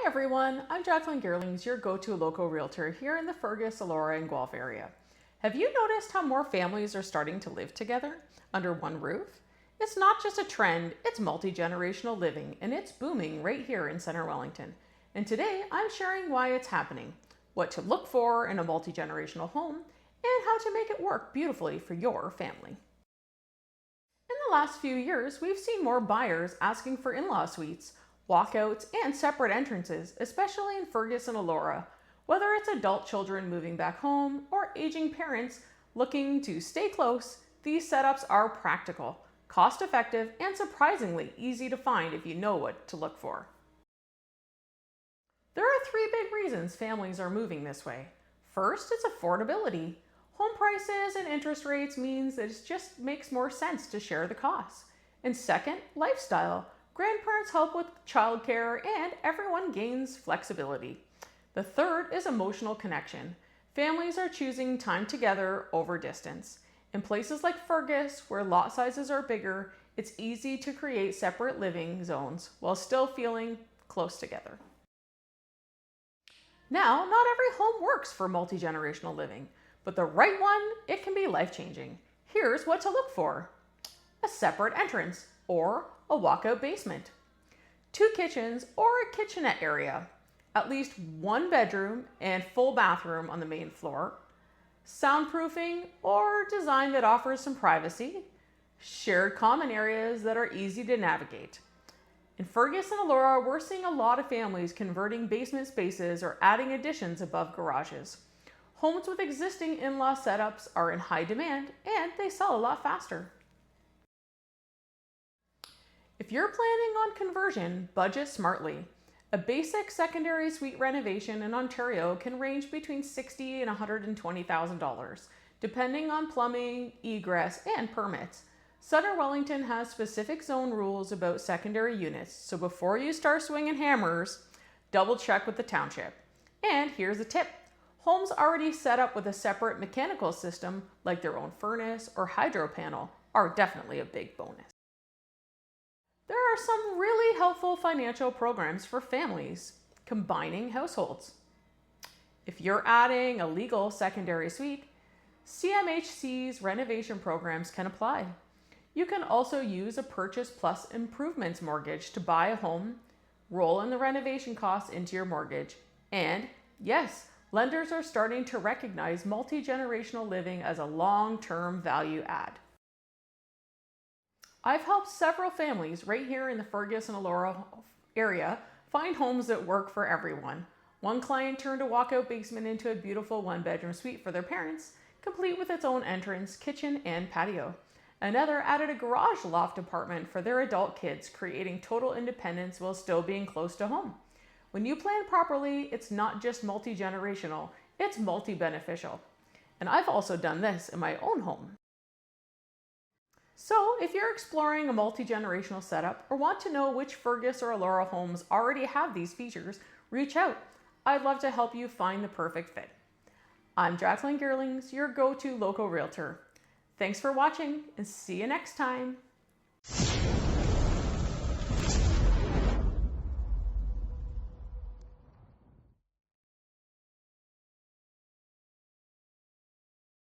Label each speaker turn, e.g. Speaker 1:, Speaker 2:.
Speaker 1: Hi everyone, I'm Jacqueline Geerlings, your go-to local realtor here in the Fergus, Elora, and Guelph area. Have you noticed how more families are starting to live together under one roof? It's not just a trend, it's multi-generational living, and it's booming right here in Center Wellington. And today I'm sharing why it's happening, what to look for in a multi-generational home, and how to make it work beautifully for your family. In the last few years, we've seen more buyers asking for in-law suites, walkouts, and separate entrances, especially in Fergus and Elora. Whether it's adult children moving back home or aging parents looking to stay close, these setups are practical, cost-effective, and surprisingly easy to find if you know what to look for. There are three big reasons families are moving this way. First, it's affordability. Home prices and interest rates means that it just makes more sense to share the costs. And second, lifestyle. Grandparents help with childcare and everyone gains flexibility. The third is emotional connection. Families are choosing time together over distance. In places like Fergus, where lot sizes are bigger, it's easy to create separate living zones while still feeling close together. Now, not every home works for multi-generational living, but the right one, it can be life-changing. Here's what to look for. A separate entrance or a walkout basement, 2 kitchens or a kitchenette area, at least 1 bedroom and full bathroom on the main floor, soundproofing or design that offers some privacy, shared common areas that are easy to navigate. In Fergus and Elora, we're seeing a lot of families converting basement spaces or adding additions above garages. Homes with existing in-law setups are in high demand and they sell a lot faster. If you're planning on conversion, budget smartly. A basic secondary suite renovation in Ontario can range between $60,000 and $120,000, depending on plumbing, egress, and permits. Center Wellington has specific zone rules about secondary units, so before you start swinging hammers, double check with the township. And here's a tip. Homes already set up with a separate mechanical system, like their own furnace or hydro panel, are definitely a big bonus. There are some really helpful financial programs for families combining households. If you're adding a legal secondary suite, CMHC's renovation programs can apply. You can also use a purchase plus improvements mortgage to buy a home, roll in the renovation costs into your mortgage, and yes, lenders are starting to recognize multi-generational living as a long-term value add. I've helped several families right here in the Fergus and Elora area find homes that work for everyone. One client turned a walkout basement into a beautiful 1-bedroom suite for their parents, complete with its own entrance, kitchen, and patio. Another added a garage loft apartment for their adult kids, creating total independence while still being close to home. When you plan properly, it's not just multi-generational, it's multi-beneficial. And I've also done this in my own home. So if you're exploring a multi-generational setup or want to know which Fergus or Elora homes already have these features, reach out. I'd love to help you find the perfect fit. I'm Jacqueline Geerlings, your go-to local realtor. Thanks for watching and see you next time.